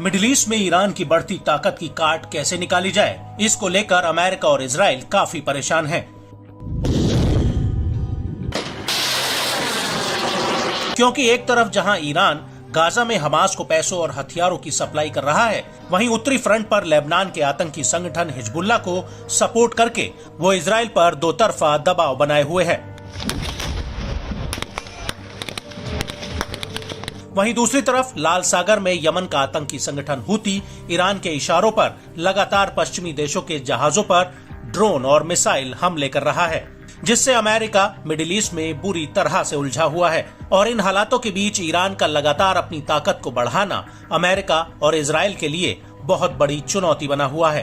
Middle east में Iran की बढ़ती ताकत की काट कैसे निकाली जाए, इसको लेकर अमेरिका और इजराइल काफी परेशान हैं। क्योंकि एक तरफ जहां ईरान गाजा में हमास को पैसों और हथियारों की सप्लाई कर रहा है, वहीं उत्तरी फ्रंट पर लेबनान के आतंकी संगठन हिजबुल्लाह को सपोर्ट करके वो इजराइल पर दो तरफा दबाव बनाए हुए है। वहीं दूसरी तरफ लाल सागर में यमन का आतंकी संगठन हूती ईरान के इशारों पर लगातार पश्चिमी देशों के जहाजों पर ड्रोन और मिसाइल हमले कर रहा है, जिससे अमेरिका मिडिल ईस्ट में बुरी तरह से उलझा हुआ है। और इन हालातों के बीच ईरान का लगातार अपनी ताकत को बढ़ाना अमेरिका और इजराइल के लिए बहुत बड़ी चुनौती बना हुआ है।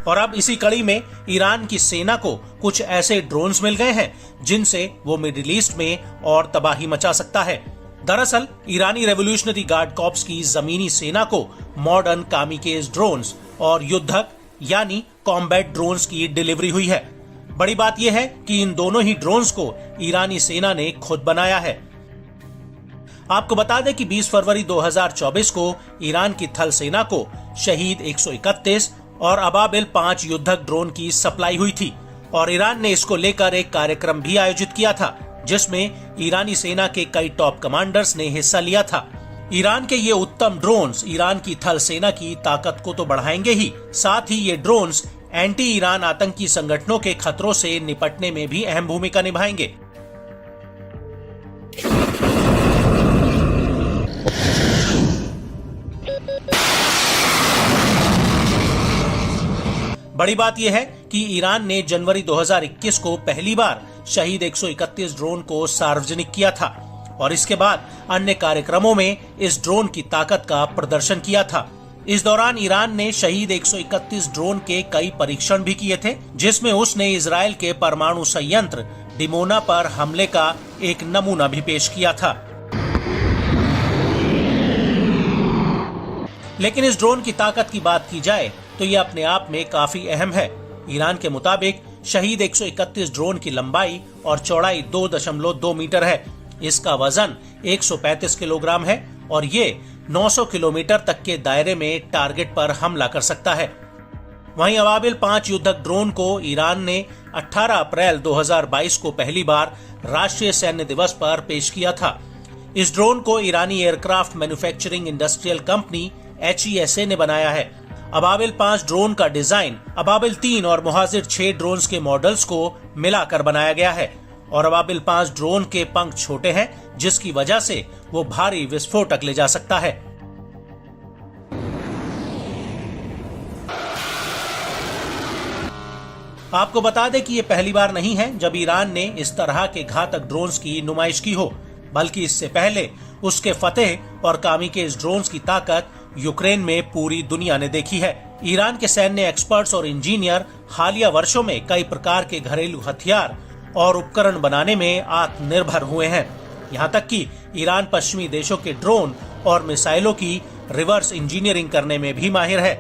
और अब इसी कड़ी में ईरान की सेना को कुछ ऐसे ड्रोन्स मिल गए हैं जिनसे वो मिडिल ईस्ट में और तबाही मचा सकता है। दरअसल ईरानी रेवोल्यूशनरी गार्ड कॉर्प्स की जमीनी सेना को मॉडर्न कामिकेज ड्रोन्स और युद्धक यानी कॉम्बैट ड्रोन्स की डिलीवरी हुई है। बड़ी बात यह है कि इन दोनों ही ड्रोन्स को ईरानी सेना ने खुद बनाया है। आपको बता दें कि 20 फरवरी 2024 को ईरान की थल सेना को शहीद 131 और अबाबिल 5 युद्धक ड्रोन की सप्लाई हुई थी और ईरान ने इसको लेकर एक कार्यक्रम भी आयोजित किया था, जिसमें ईरानी सेना के कई टॉप कमांडर्स ने हिस्सा लिया था। ईरान के ये उत्तम ड्रोन्स ईरान की थल सेना की ताकत को तो बढ़ाएंगे ही, साथ ही ये ड्रोन्स एंटी ईरान आतंकी संगठनों के खतरों से निपटने में भी अहम भूमिका निभाएंगे। बड़ी बात यह है कि ईरान ने जनवरी 2021 को पहली बार शहीद 131 ड्रोन को सार्वजनिक किया था और इसके बाद अन्य कार्यक्रमों में इस ड्रोन की ताकत का प्रदर्शन किया था। इस दौरान ईरान ने शहीद 131 ड्रोन के कई परीक्षण भी किए थे, जिसमें उसने इजराइल के परमाणु संयंत्र डिमोना पर हमले का एक नमूना भी पेश किया था। लेकिन इस ड्रोन की ताकत की बात की जाए तो ये अपने आप में काफी अहम है। ईरान के मुताबिक शहीद 131 ड्रोन की लंबाई और चौड़ाई 2.2 मीटर है। इसका वजन 135 किलोग्राम है और ये 900 किलोमीटर तक के दायरे में टारगेट पर हमला कर सकता है। वहीं अबाबिल 5 युद्धक ड्रोन को ईरान ने 18 अप्रैल 2022 को पहली बार राष्ट्रीय सैन्य दिवस पर पेश किया था। इस ड्रोन को ईरानी aircraft manufacturing industrial company HESA ने बनाया है। अबाबिल 5 ड्रोन का डिजाइन अबाबिल 3 और मुहाजिर 6 ड्रोन्स के मॉडल्स को मिलाकर बनाया गया है और अबाबिल 5 ड्रोन के पंख छोटे हैं, जिसकी वजह से वो भारी विस्फोटक ले जा सकता है। आपको बता दें कि ये पहली बार नहीं है जब ईरान ने इस तरह के घातक ड्रोन्स की नुमाइश की हो, बल्कि इससे पहले उसके फतेह और कामिकेज ड्रोन्स की ताकत यूक्रेन में पूरी दुनिया ने देखी है। ईरान के सैन्य एक्सपर्ट्स और इंजीनियर हालिया वर्षों में कई प्रकार के घरेलू हथियार और उपकरण बनाने में आत्मनिर्भर हुए हैं। यहाँ तक कि ईरान पश्चिमी देशों के ड्रोन और मिसाइलों की रिवर्स इंजीनियरिंग करने में भी माहिर है।